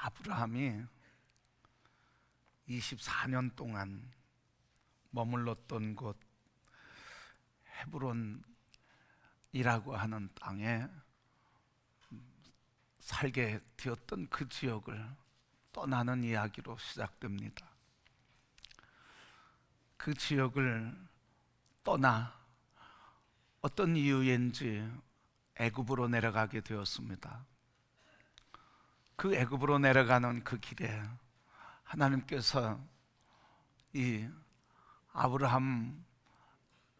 아브라함이 24년 동안 머물렀던 곳 헤브론이라고 하는 땅에 살게 되었던 그 지역을 떠나는 이야기로 시작됩니다. 그 지역을 떠나 어떤 이유인지 애굽으로 내려가게 되었습니다. 그 애굽으로 내려가는 그 길에 하나님께서 이 아브라함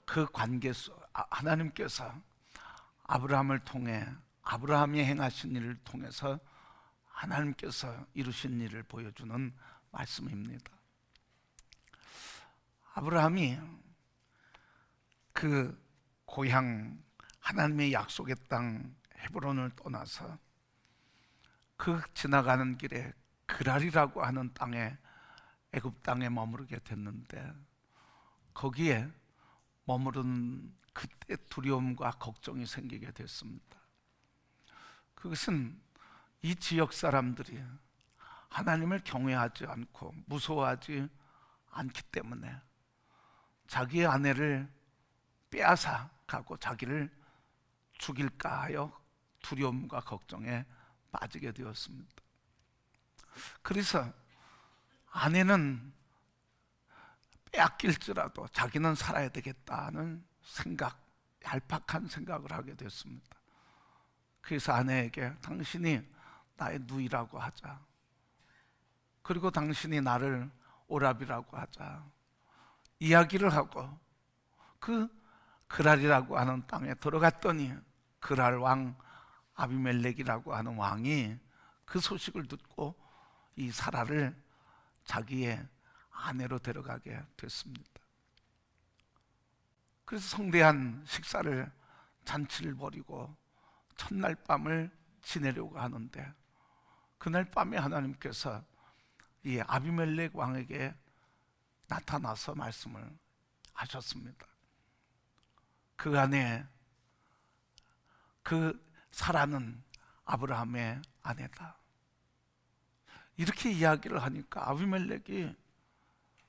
그 관계 속 하나님께서 아브라함을 통해 아브라함이 행하신 일을 통해서 하나님께서 이루신 일을 보여주는 말씀입니다. 아브라함이 그 고향 하나님의 약속의 땅 헤브론을 떠나서 그 지나가는 길에 그랄이라고 하는 땅에 애굽 땅에 머무르게 됐는데 거기에 머무른 그때 두려움과 걱정이 생기게 됐습니다. 그것은 이 지역 사람들이 하나님을 경외하지 않고 무서워하지 않기 때문에 자기의 아내를 빼앗아 가고 자기를 죽일까 하여 두려움과 걱정에 빠지게 되었습니다. 그래서 아내는 빼앗길지라도 자기는 살아야 되겠다는 생각, 얄팍한 생각을 하게 됐습니다. 그래서 아내에게 당신이 나의 누이라고 하자, 그리고 당신이 나를 오라비라고 하자 이야기를 하고 그 그랄이라고 하는 땅에 들어갔더니 그랄 왕 아비멜렉이라고 하는 왕이 그 소식을 듣고 이 사라를 자기의 아내로 데려가게 됐습니다. 그래서 성대한 식사를 잔치를 벌이고 첫날 밤을 지내려고 하는데 그날 밤에 하나님께서 이 아비멜렉 왕에게 나타나서 말씀을 하셨습니다. 그 안에 그 사라는 아브라함의 아내다. 이렇게 이야기를 하니까 아비멜렉이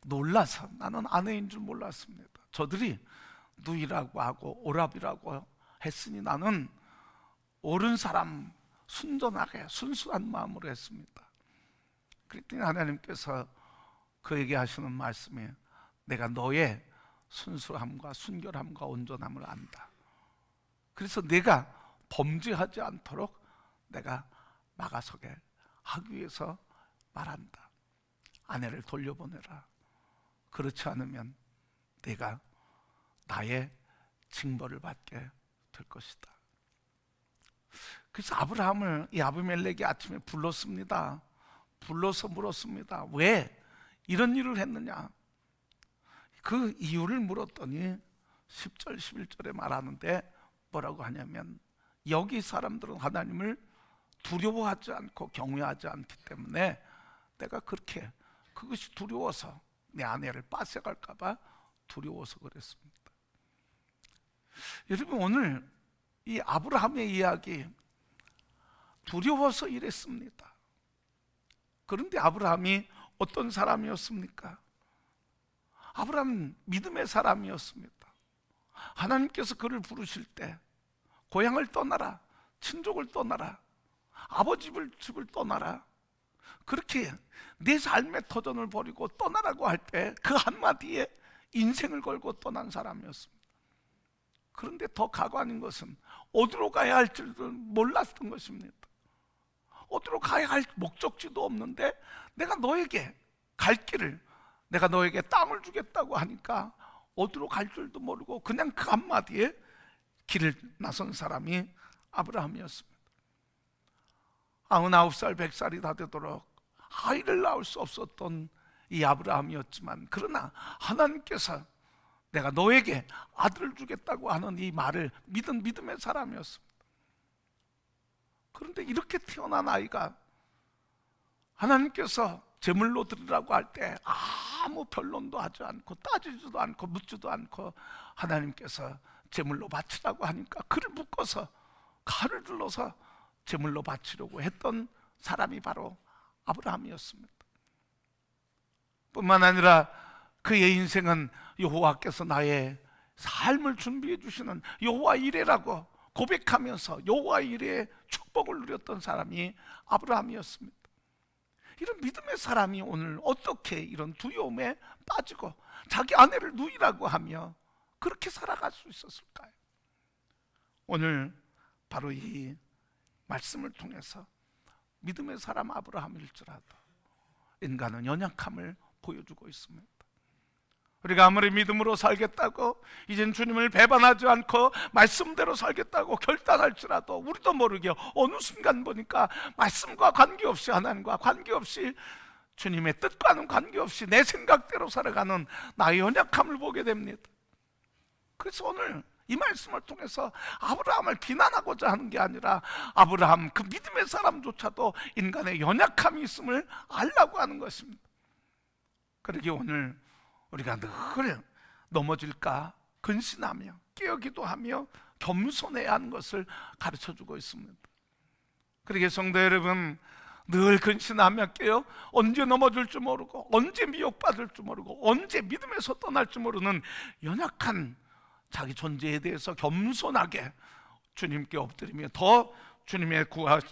놀라서 나는 아내인 줄 몰랐습니다. 저들이 누이라고 하고 오랍이라고 했으니 나는 옳은 사람, 순전하게 순수한 마음으로 했습니다. 그랬더니 하나님께서 그에게 하시는 말씀이 내가 너의 순수함과 순결함과 온전함을 안다. 그래서 내가 범죄하지 않도록 내가 막아서게 하기 위해서 말한다. 아내를 돌려보내라. 그렇지 않으면 내가 나의 징벌을 받게 될 것이다. 그래서 아브라함을 이 아비멜렉이 아침에 불렀습니다. 불러서 물었습니다. 왜 이런 일을 했느냐? 그 이유를 물었더니 10절 11절에 말하는데 뭐라고 하냐면 여기 사람들은 하나님을 두려워하지 않고 경외하지 않기 때문에 내가 그렇게 그것이 두려워서 내 아내를 뺏어갈까 봐 두려워서 그랬습니다. 여러분 오늘 이 아브라함의 이야기 두려워서 이랬습니다. 그런데 아브라함이 어떤 사람이었습니까? 아브라함은 믿음의 사람이었습니다. 하나님께서 그를 부르실 때 고향을 떠나라, 친족을 떠나라, 아버지 집을 떠나라, 그렇게 내 삶의 터전을 버리고 떠나라고 할 때 그 한마디에 인생을 걸고 떠난 사람이었습니다. 그런데 더 가관인 것은 어디로 가야 할지를 몰랐던 것입니다. 어디로 가야 할 목적지도 없는데 내가 너에게 갈 길을, 내가 너에게 땅을 주겠다고 하니까 어디로 갈 줄도 모르고 그냥 그 한마디에 길을 나선 사람이 아브라함이었습니다. 99살 100살이 다 되도록 아이를 낳을 수 없었던 이 아브라함이었지만 그러나 하나님께서 내가 너에게 아들을 주겠다고 하는 이 말을 믿은 믿음의 사람이었습니다. 그런데 이렇게 태어난 아이가 하나님께서 제물로 드리라고 할 때 아무 변론도 하지 않고 따지지도 않고 묻지도 않고 하나님께서 제물로 바치라고 하니까 그를 묶어서 칼을 들러서 제물로 바치려고 했던 사람이 바로 아브라함이었습니다. 뿐만 아니라 그의 인생은 여호와께서 나의 삶을 준비해 주시는 여호와 이레라고 고백하면서 여호와 이레의 축복을 누렸던 사람이 아브라함이었습니다. 이런 믿음의 사람이 오늘 어떻게 이런 두려움에 빠지고 자기 아내를 누이라고 하며 그렇게 살아갈 수 있었을까요? 오늘 바로 이 말씀을 통해서 믿음의 사람 아브라함일지라도 인간은 연약함을 보여주고 있습니다. 우리가 아무리 믿음으로 살겠다고 이젠 주님을 배반하지 않고 말씀대로 살겠다고 결단할지라도 우리도 모르게 어느 순간 보니까 말씀과 관계없이 하나님과 관계없이 주님의 뜻과는 관계없이 내 생각대로 살아가는 나의 연약함을 보게 됩니다. 그래서 오늘 이 말씀을 통해서 아브라함을 비난하고자 하는 게 아니라 아브라함 그 믿음의 사람조차도 인간의 연약함이 있음을 알라고 하는 것입니다. 그러기에 오늘 우리가 늘 넘어질까 근신하며 깨어 기도하며 겸손해야 하는 것을 가르쳐주고 있습니다. 그러기에 성도 여러분, 늘 근신하며 깨어 언제 넘어질지 모르고 언제 미혹받을 줄 모르고 언제 믿음에서 떠날지 모르는 연약한 자기 존재에 대해서 겸손하게 주님께 엎드리며 더 주님의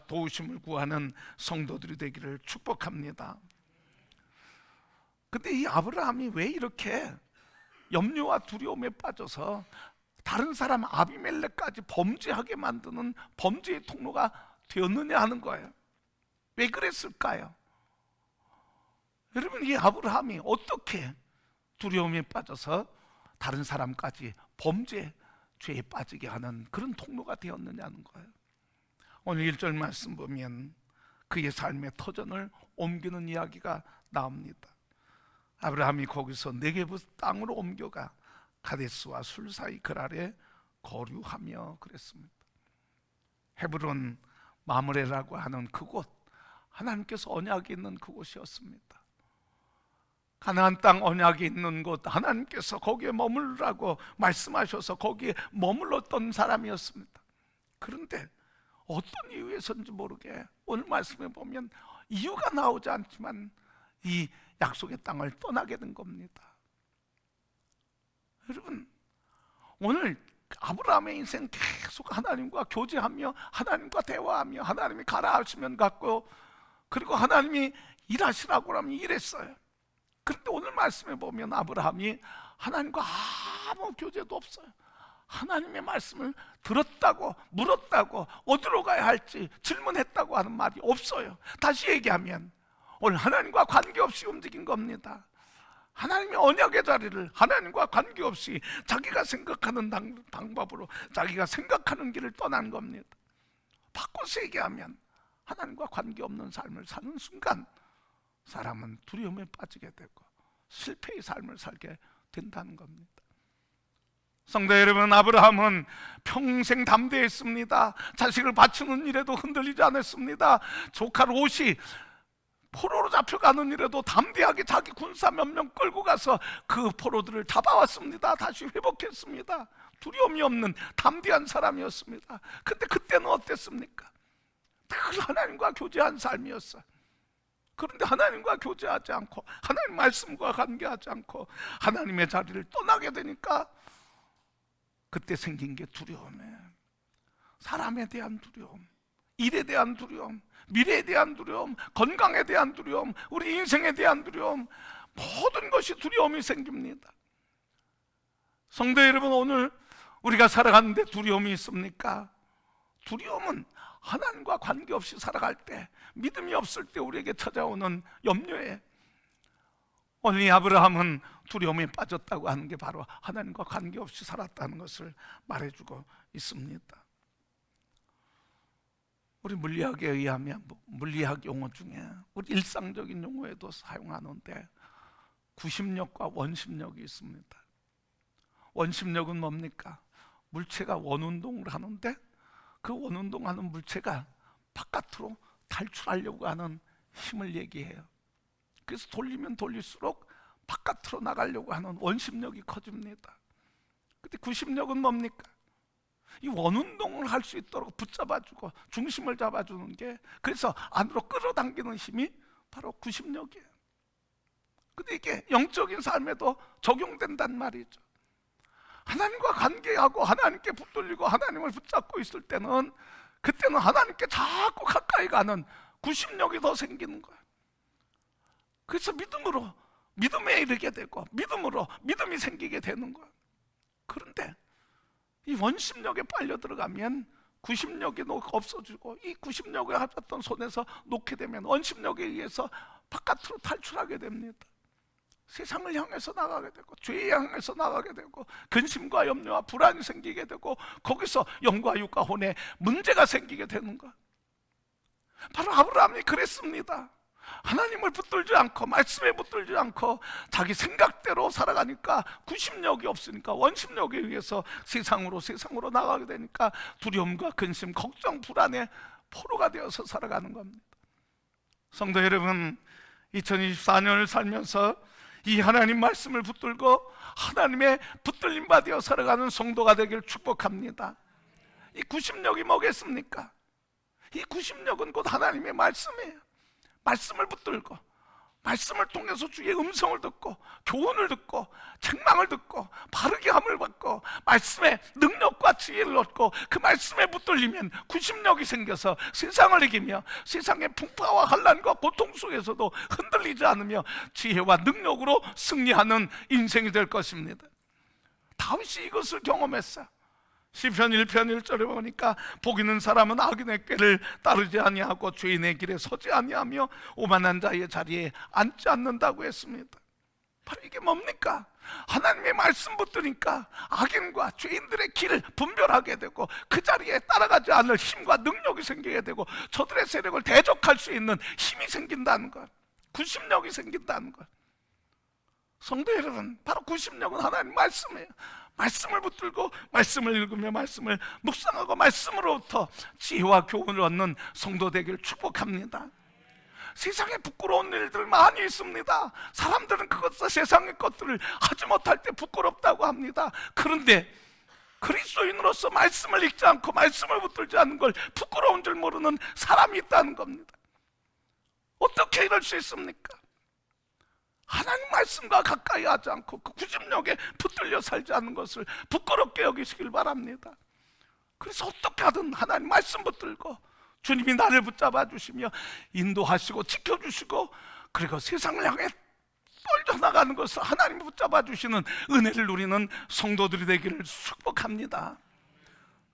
도우심을 구하는 성도들이 되기를 축복합니다. 근데 이 아브라함이 왜 이렇게 염려와 두려움에 빠져서 다른 사람 아비멜렉까지 범죄하게 만드는 범죄의 통로가 되었느냐 하는 거예요. 왜 그랬을까요? 여러분, 이 아브라함이 어떻게 두려움에 빠져서 다른 사람까지 범죄, 죄에 빠지게 하는 그런 통로가 되었느냐는 거예요. 오늘 1절 말씀 보면 그의 삶의 터전을 옮기는 이야기가 나옵니다. 아브라함이 거기서 네게부 땅으로 옮겨가 가데스와 술 사이 그 아래 거류하며 그랬습니다. 헤브론 마므레라고 하는 그곳, 하나님께서 언약이 있는 그곳이었습니다. 가나안 땅 언약이 있는 곳, 하나님께서 거기에 머물라고 말씀하셔서 거기에 머물렀던 사람이었습니다. 그런데 어떤 이유에서인지 모르게 오늘 말씀에 보면 이유가 나오지 않지만 이 약속의 땅을 떠나게 된 겁니다. 여러분, 오늘 아브라함의 인생 계속 하나님과 교제하며 하나님과 대화하며 하나님이 가라 하시면 갔고, 그리고 하나님이 일하시라고 하면 일했어요. 그런데 오늘 말씀에 보면 아브라함이 하나님과 아무 교제도 없어요. 하나님의 말씀을 들었다고 물었다고 어디로 가야 할지 질문했다고 하는 말이 없어요. 다시 얘기하면 오늘 하나님과 관계없이 움직인 겁니다. 하나님의 언약의 자리를 하나님과 관계없이 자기가 생각하는 방법으로 자기가 생각하는 길을 떠난 겁니다. 바꿔서 얘기하면 하나님과 관계없는 삶을 사는 순간 사람은 두려움에 빠지게 되고 실패의 삶을 살게 된다는 겁니다. 성도 여러분, 아브라함은 평생 담대했습니다. 자식을 바치는 일에도 흔들리지 않았습니다. 조카 롯이 포로로 잡혀가는 일에도 담대하게 자기 군사 몇 명 끌고 가서 그 포로들을 잡아왔습니다. 다시 회복했습니다. 두려움이 없는 담대한 사람이었습니다. 근데 그때는 어땠습니까? 늘 하나님과 교제한 삶이었어요. 그런데 하나님과 교제하지 않고 하나님 말씀과 관계하지 않고 하나님의 자리를 떠나게 되니까 그때 생긴 게 두려움이에요. 사람에 대한 두려움, 일에 대한 두려움, 미래에 대한 두려움, 건강에 대한 두려움, 우리 인생에 대한 두려움, 모든 것이 두려움이 생깁니다. 성도 여러분, 오늘 우리가 살아가는데 두려움이 있습니까? 두려움은 하나님과 관계없이 살아갈 때, 믿음이 없을 때 우리에게 찾아오는 염려예요. 오늘 이 아브라함은 두려움에 빠졌다고 하는 게 바로 하나님과 관계없이 살았다는 것을 말해주고 있습니다. 우리 물리학에 의하면 물리학 용어 중에 우리 일상적인 용어에도 사용하는데 구심력과 원심력이 있습니다. 원심력은 뭡니까? 물체가 원운동을 하는데 그 원운동하는 물체가 바깥으로 탈출하려고 하는 힘을 얘기해요. 그래서 돌리면 돌릴수록 바깥으로 나가려고 하는 원심력이 커집니다. 근데 구심력은 뭡니까? 이 원운동을 할 수 있도록 붙잡아주고 중심을 잡아주는 게, 그래서 안으로 끌어당기는 힘이 바로 구십력이에요. 근데 이게 영적인 삶에도 적용된단 말이죠. 하나님과 관계하고 하나님께 붙들리고 하나님을 붙잡고 있을 때는, 그때는 하나님께 자꾸 가까이 가는 구심력이 더 생기는 거예요. 그래서 믿음으로 믿음에 이르게 되고 믿음으로 믿음이 생기게 되는 거예요. 그런데 이 원심력에 빨려 들어가면 구심력이 없어지고, 이 구심력을 가졌던 손에서 놓게 되면 원심력에 의해서 바깥으로 탈출하게 됩니다. 세상을 향해서 나가게 되고 죄에 향해서 나가게 되고 근심과 염려와 불안이 생기게 되고, 거기서 영과 육과 혼에 문제가 생기게 되는 것. 바로 아브라함이 그랬습니다. 하나님을 붙들지 않고 말씀에 붙들지 않고 자기 생각대로 살아가니까 구심력이 없으니까 원심력에 의해서 세상으로 나가게 되니까 두려움과 근심, 걱정, 불안의 포로가 되어서 살아가는 겁니다. 성도 여러분, 2024년을 살면서 이 하나님 말씀을 붙들고 하나님의 붙들림 받아 살아가는 성도가 되기를 축복합니다. 이 구심력이 뭐겠습니까? 이 구심력은 곧 하나님의 말씀이에요. 말씀을 붙들고 말씀을 통해서 주의 음성을 듣고 교훈을 듣고 책망을 듣고 바르게 함을 받고 말씀의 능력과 지혜를 얻고 그 말씀에 붙들리면 구심력이 생겨서 세상을 이기며 세상의 풍파와 환난과 고통 속에서도 흔들리지 않으며 지혜와 능력으로 승리하는 인생이 될 것입니다. 다윗이 이것을 경험했어요. 시편 1편 1절에 보니까 복 있는 사람은 악인의 꾀를 따르지 아니하고 죄인의 길에 서지 아니하며 오만한 자의 자리에 앉지 않는다고 했습니다. 바로 이게 뭡니까? 하나님의 말씀 붙드니까 악인과 죄인들의 길을 분별하게 되고 그 자리에 따라가지 않을 힘과 능력이 생기게 되고 저들의 세력을 대적할 수 있는 힘이 생긴다는 것, 구심력이 생긴다는 것. 성도 여러분, 바로 구심력은 하나님 말씀이에요. 말씀을 붙들고 말씀을 읽으며 말씀을 묵상하고 말씀으로부터 지혜와 교훈을 얻는 성도 되기를 축복합니다. 세상에 부끄러운 일들 많이 있습니다. 사람들은 그것도 세상의 것들을 하지 못할 때 부끄럽다고 합니다. 그런데 그리스도인으로서 말씀을 읽지 않고 말씀을 붙들지 않는 걸 부끄러운 줄 모르는 사람이 있다는 겁니다. 어떻게 이럴 수 있습니까? 하나님 말씀과 가까이 하지 않고 그 구심력에 붙들려 살지 않는 것을 부끄럽게 여기시길 바랍니다. 그래서 어떻게 하든 하나님 말씀 붙들고 주님이 나를 붙잡아 주시며 인도하시고 지켜주시고 그리고 세상을 향해 떨쳐나가는 것을 하나님이 붙잡아 주시는 은혜를 누리는 성도들이 되기를 축복합니다.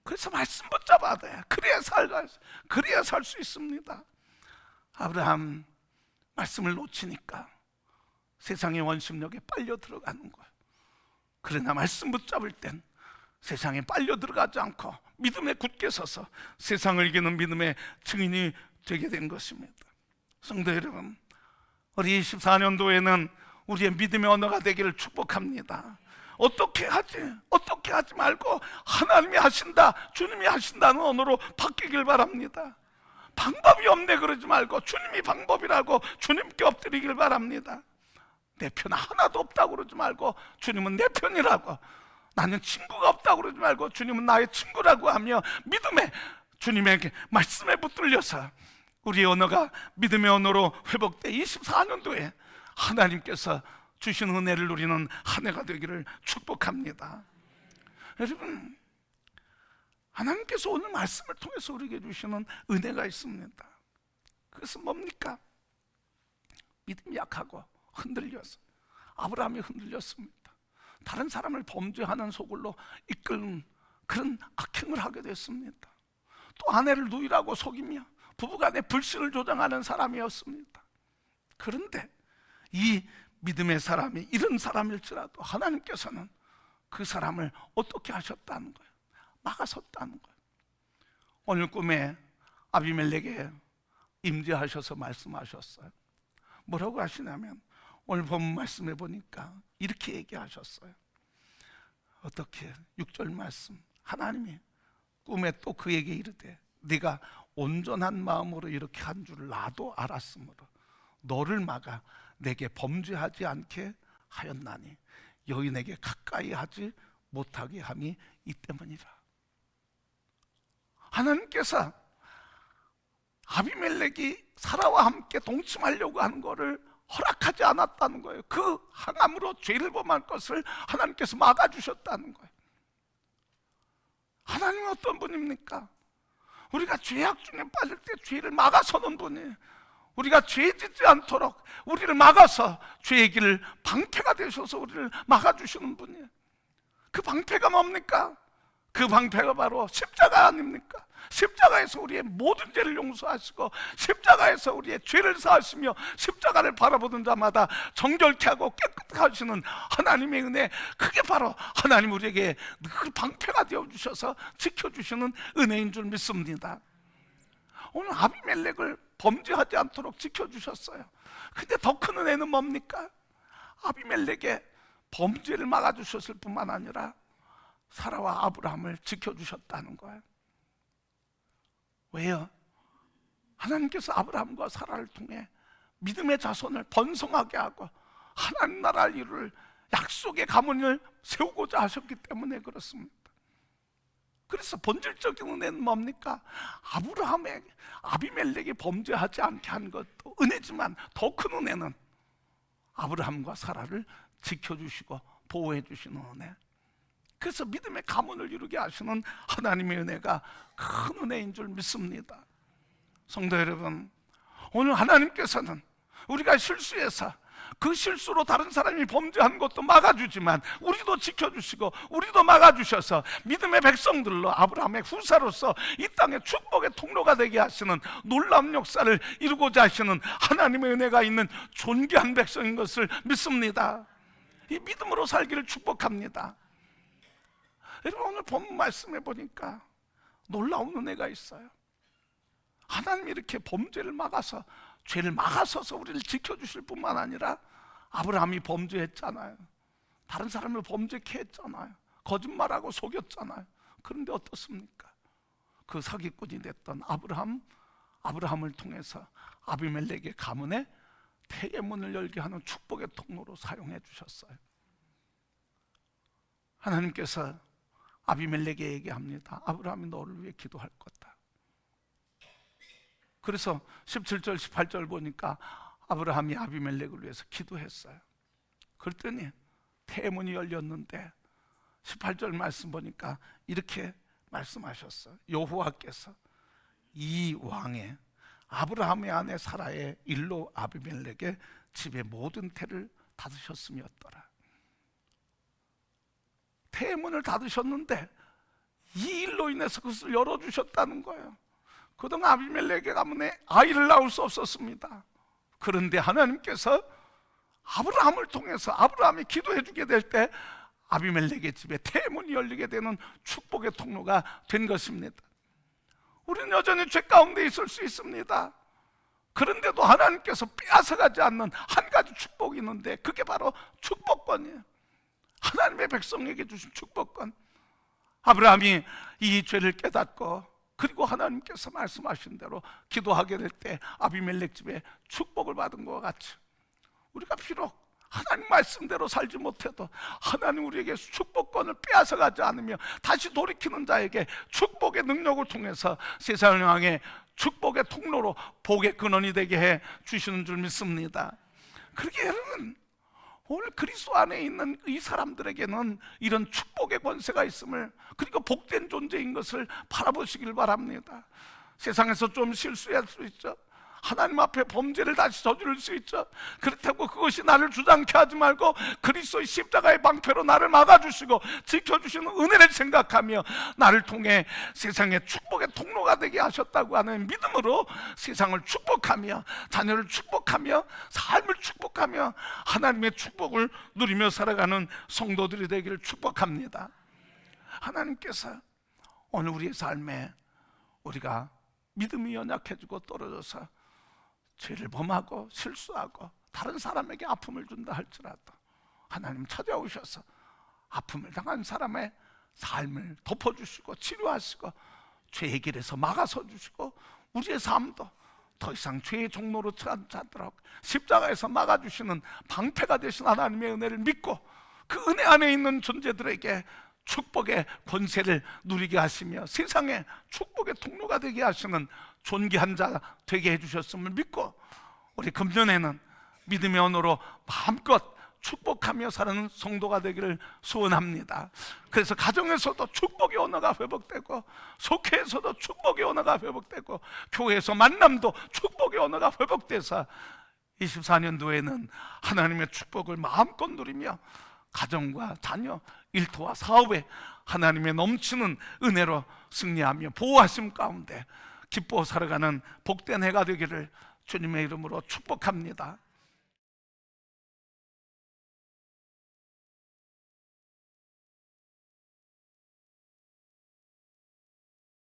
그래서 말씀 붙잡아야 돼. 그래야 살 수 있습니다. 아브라함 말씀을 놓치니까 세상의 원심력에 빨려 들어가는 거예요. 그러나 말씀 붙잡을 땐 세상에 빨려 들어가지 않고 믿음에 굳게 서서 세상을 이기는 믿음의 증인이 되게 된 것입니다. 성도 여러분, 우리 24년도에는 우리의 믿음의 언어가 되기를 축복합니다. 어떻게 하지 말고 하나님이 하신다, 주님이 하신다는 언어로 바뀌길 바랍니다. 방법이 없네 그러지 말고 주님이 방법이라고 주님께 엎드리길 바랍니다. 내 편 하나도 없다고 그러지 말고 주님은 내 편이라고, 나는 친구가 없다고 그러지 말고 주님은 나의 친구라고 하며 믿음에 주님에게 말씀에 붙들려서 우리의 언어가 믿음의 언어로 회복돼 24년도에 하나님께서 주신 은혜를 누리는 한 해가 되기를 축복합니다. 여러분, 하나님께서 오늘 말씀을 통해서 우리에게 주시는 은혜가 있습니다. 그것은 뭡니까? 믿음이 약하고 흔들려서 아브라함이 흔들렸습니다. 다른 사람을 범죄하는 소굴로 이끄는 그런 악행을 하게 됐습니다. 또 아내를 누이라고 속이며 부부간의 불신을 조장하는 사람이었습니다. 그런데 이 믿음의 사람이 이런 사람일지라도 하나님께서는 그 사람을 어떻게 하셨다는 거예요? 막아섰다는 거예요. 오늘 꿈에 아비멜렉에게 임재하셔서 말씀하셨어요. 뭐라고 하시냐면 오늘 본 말씀해 보니까 이렇게 얘기하셨어요. 어떻게? 6절 말씀, 하나님이 꿈에 또 그에게 이르되 네가 온전한 마음으로 이렇게 한 줄을 나도 알았으므로 너를 막아 내게 범죄하지 않게 하였나니 여인에게 가까이 하지 못하게 함이 이 때문이라. 하나님께서 아비멜렉이 사라와 함께 동침하려고 하는 것을 허락하지 않았다는 거예요. 그 항암으로 죄를 범할 것을 하나님께서 막아주셨다는 거예요. 하나님은 어떤 분입니까? 우리가 죄악 중에 빠질 때 죄를 막아서는 분이에요. 우리가 죄 짓지 않도록 우리를 막아서 죄의 길을 방패가 되셔서 우리를 막아주시는 분이에요. 그 방패가 뭡니까? 그 방패가 바로 십자가 아닙니까? 십자가에서 우리의 모든 죄를 용서하시고 십자가에서 우리의 죄를 사하시며 십자가를 바라보는 자마다 정결케 하고 깨끗하게 하시는 하나님의 은혜, 그게 바로 하나님 우리에게 그 방패가 되어주셔서 지켜주시는 은혜인 줄 믿습니다. 오늘 아비멜렉을 범죄하지 않도록 지켜주셨어요. 근데 더 큰 은혜는 뭡니까? 아비멜렉의 범죄를 막아주셨을 뿐만 아니라 사라와 아브라함을 지켜주셨다는 거예요. 왜요? 하나님께서 아브라함과 사라를 통해 믿음의 자손을 번성하게 하고 하나님 나라를 이룰 약속의 가문을 세우고자 하셨기 때문에 그렇습니다. 그래서 본질적인 은혜는 뭡니까? 아비멜렉이 범죄하지 않게 한 것도 은혜지만 더 큰 은혜는 아브라함과 사라를 지켜주시고 보호해 주시는 은혜. 그래서 믿음의 가문을 이루게 하시는 하나님의 은혜가 큰 은혜인 줄 믿습니다. 성도 여러분, 오늘 하나님께서는 우리가 실수해서 그 실수로 다른 사람이 범죄한 것도 막아주지만 우리도 지켜주시고 우리도 막아주셔서 믿음의 백성들로 아브라함의 후사로서 이 땅의 축복의 통로가 되게 하시는 놀라운 역사를 이루고자 하시는 하나님의 은혜가 있는 존귀한 백성인 것을 믿습니다. 이 믿음으로 살기를 축복합니다. 여러분, 오늘 본문 말씀해 보니까 놀라운 은혜가 있어요. 하나님이 이렇게 범죄를 막아서 죄를 막아서서 우리를 지켜주실 뿐만 아니라 아브라함이 범죄했잖아요. 다른 사람을 범죄케 했잖아요. 거짓말하고 속였잖아요. 그런데 어떻습니까? 그 사기꾼이 됐던 아브라함을 통해서 아비멜렉의 가문에 태의 문을 열게 하는 축복의 통로로 사용해 주셨어요. 하나님께서 아비멜렉에게 얘기합니다. 아브라함이 너를 위해 기도할 거다. 그래서 17절 18절 보니까 아브라함이 아비멜렉을 위해서 기도했어요. 그랬더니 태문이 열렸는데 18절 말씀 보니까 이렇게 말씀하셨어요. 여호와께서 이 왕의 아브라함의 아내 사라의 일로 아비멜렉의 집의 모든 태를 닫으셨음이었더라. 태의 문을 닫으셨는데 이 일로 인해서 그것을 열어주셨다는 거예요. 그동안 아비멜렉의 가문에 아이를 낳을 수 없었습니다. 그런데 하나님께서 아브라함을 통해서 아브라함이 기도해 주게 될 때 아비멜렉의 집에 태의 문이 열리게 되는 축복의 통로가 된 것입니다. 우리는 여전히 죄 가운데 있을 수 있습니다. 그런데도 하나님께서 빼앗아가지 않는 한 가지 축복이 있는데 그게 바로 축복권이에요. 하나님의 백성에게 주신 축복권. 아브라함이 이 죄를 깨닫고 그리고 하나님께서 말씀하신 대로 기도하게 될 때 아비멜렉 집에 축복을 받은 것과 같이 우리가 비록 하나님 말씀대로 살지 못해도 하나님 우리에게 축복권을 빼앗아가지 않으며 다시 돌이키는 자에게 축복의 능력을 통해서 세상을 향해 축복의 통로로 복의 근원이 되게 해 주시는 줄 믿습니다. 그렇게 여러분, 오늘 그리스도 안에 있는 이 사람들에게는 이런 축복의 권세가 있음을, 그리고 복된 존재인 것을 바라보시길 바랍니다. 세상에서 좀 실수할 수 있죠. 하나님 앞에 범죄를 다시 저지를 수 있죠. 그렇다고 그것이 나를 주장케 하지 말고 그리스도의 십자가의 방패로 나를 막아주시고 지켜주시는 은혜를 생각하며 나를 통해 세상의 축복의 통로가 되게 하셨다고 하는 믿음으로 세상을 축복하며 자녀를 축복하며 삶을 축복하며 하나님의 축복을 누리며 살아가는 성도들이 되기를 축복합니다. 하나님께서 오늘 우리의 삶에 우리가 믿음이 연약해지고 떨어져서 죄를 범하고 실수하고 다른 사람에게 아픔을 준다 할지라도 하나님 찾아오셔서 아픔을 당한 사람의 삶을 덮어주시고 치료하시고 죄의 길에서 막아서 주시고 우리의 삶도 더 이상 죄의 종로로 찾지 않도록 십자가에서 막아주시는 방패가 되신 하나님의 은혜를 믿고 그 은혜 안에 있는 존재들에게 축복의 권세를 누리게 하시며 세상에 축복의 통로가 되게 하시는 존귀한 자 되게 해주셨음을 믿고, 우리 금년에는 믿음의 언어로 마음껏 축복하며 사는 성도가 되기를 소원합니다. 그래서 가정에서도 축복의 언어가 회복되고, 속회에서도 축복의 언어가 회복되고, 교회에서 만남도 축복의 언어가 회복돼서 24년도에는 하나님의 축복을 마음껏 누리며 가정과 자녀, 일터와 사업에 하나님의 넘치는 은혜로 승리하며 보호하심 가운데 기뻐 살아가는 복된 해가 되기를 주님의 이름으로 축복합니다.